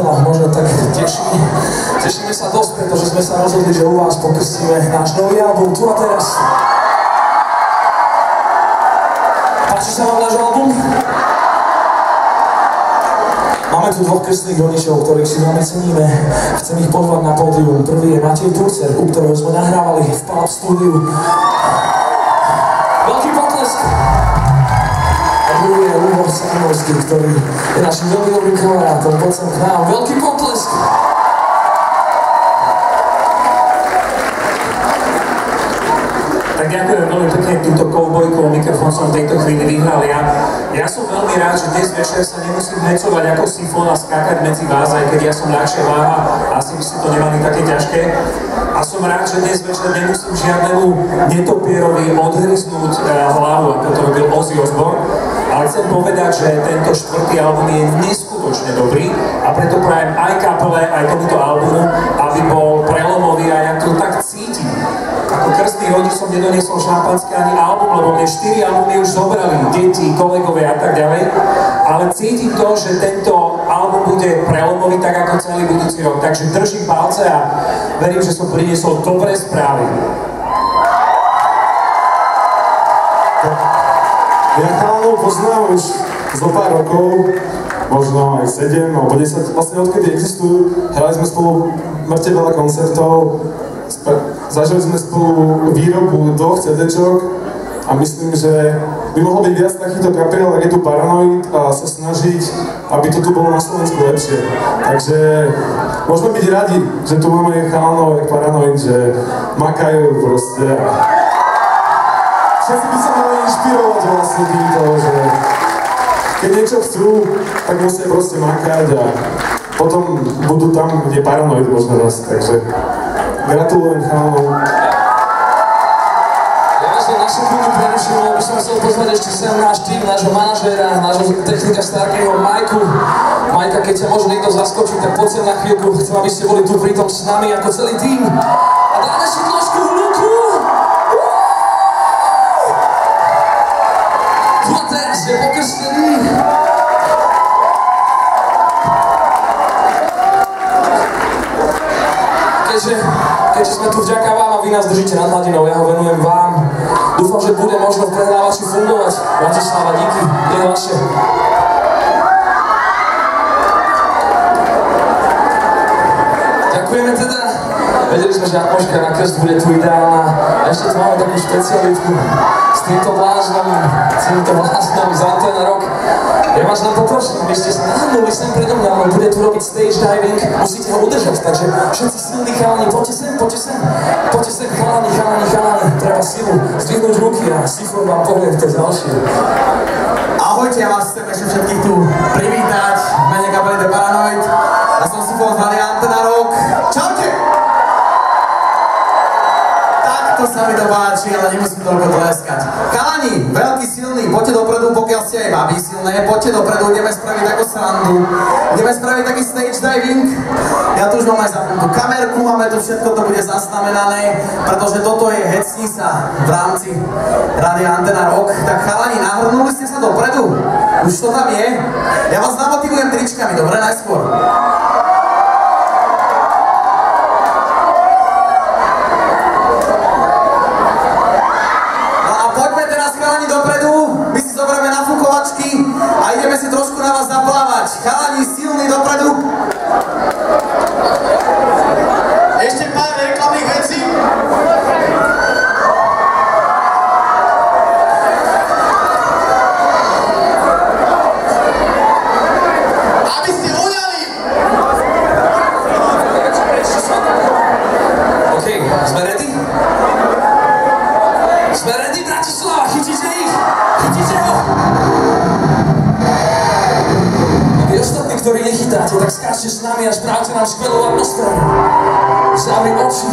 kapela možno tak teší. Tešíme sa dosť, pretože sme sa rozhodli, že u vás pokrstíme náš nový album Tu a teraz. Páči sa vám náš album? Máme tu dvoch krstných rodičov, ktorých si veľmi ceníme. Chcem ich pozvať na pódium. Prvý je Matej Turcer, u ktorého sme nahrávali v Palab Studiu. Veľký potlesk! A druhý je Lubor Samovský, ktorý je našim veľmi dobrým kamarátom. Poď sem k nám. Veľký potlesk! Tak ďakujem veľmi pekne túto kovbojku, mikrofón som v tejto chvíli vyhral ja som veľmi rád, že dnes večer sa nemusím hecovať ako sifón a skákať medzi vás, aj keď ja som ľahšia váha, asi by ste to nemali také ťažké. A som rád, že dnes večer nemusím žiadnemu netopierovi odhryznúť hlavu, ako to robil Ozzy Osbourne. Ale chcem povedať, že tento štvrtý album je neskutočne dobrý a preto prajem aj kapele, aj tomuto albumu, aby bol prelomový a ja to tak cítim. Ako krstný rodič som nedoniesol šampanské ani album, lebo mne 4 albumy už zobrali, deti, kolegovia a tak ďalej. Ale cítim to, že tento album bude prelomový tak ako celý budúci rok. Takže držím palce a verím, že som priniesol dobré správy. Ja chalanov poznám už zo pár rokov, možno aj 7 alebo 10, vlastne odkedy existujú. Hrali sme spolu mŕte veľa koncertov, zažili sme spolu výrobu 2 CD-čok a myslím, že by mohlo byť viac takýchto kapiel, ak je tu Paranoid a sa snažiť, aby to tu bolo na Slovensku lepšie. Takže môžeme byť radi, že tu máme chalanov jak Paranoid, že makajú proste. Všetci by sa mali inšpirovať vlastne týmto, že keď niečo chcú, tak musia proste makať a potom budú tam, kde Paranoid možno raz, takže gratulujem chalanom. Ja vás na sekundu preruším, lebo by som chcel pozvať ešte sem náš tým, nášho manažéra, nášho technika Starkého, Majku. Majka, keď sa môže niekto zaskočiť, tak poď sem na chvíľku, chcem, aby ste boli tu pritom s nami ako celý tým. A dáme si tlosku v ruku! Tu a teraz je pokrstený. Keďže sme tu vďaka vám a vy nás držíte nad hladinou, ja ho venujem vám. Dúfam, že bude možno v prehrávači fungovať. Bratislava, díky, je vaše. Ďakujeme teda. Vedeli sme, že atmosféra na krst bude tu ideálna. A ešte tu máme takú špecialitku s týmto bláznami za Antena Rock. Ja vás len poprosím, aby ste sa nahnuli sem predo mňa, ale bude tu robiť stage diving, musíte ho udržať, takže všetci silní chalani, poďte sem, chalani, treba silu, zdvihnúť ruky a Sifon vám povie, to je ďalšie. Ahojte, ja vás chcem ešte všetkých tu privítať v mene kapely The Paranoid. Ja som Sifon z Rádia Antena Rock. Čaute! Takto sa mi to páči, ale nemusím toľko tleskať. Chalani, veľký silný, poďte dopredu, pokiaľ ste aj babi silné, poďte dopredu, ideme spraviť takú srandu, ideme spraviť taký stage diving. Ja tu už mám aj zapnutú kamerku, máme tu všetko, to bude zaznamenané, pretože toto je hecnica v rámci Rádia Antena Rock. Tak chalani, nahrnuli ste sa dopredu? Už to tam je? Ja vás namotivujem tričkami, dobre, najskôr. A ideme si trošku na vás zaplávať. Chalani, silní dopredu. Ešte pár reklamných vecí. Aby ste ujali. OK, sme ready? Sme ready, Bratislava, chytíte ich? Chytíte ho? Vy ostatní, ktorí nechytáte, tak skáčte s nami a správte nám skvelú atmosféru. Zavri oči.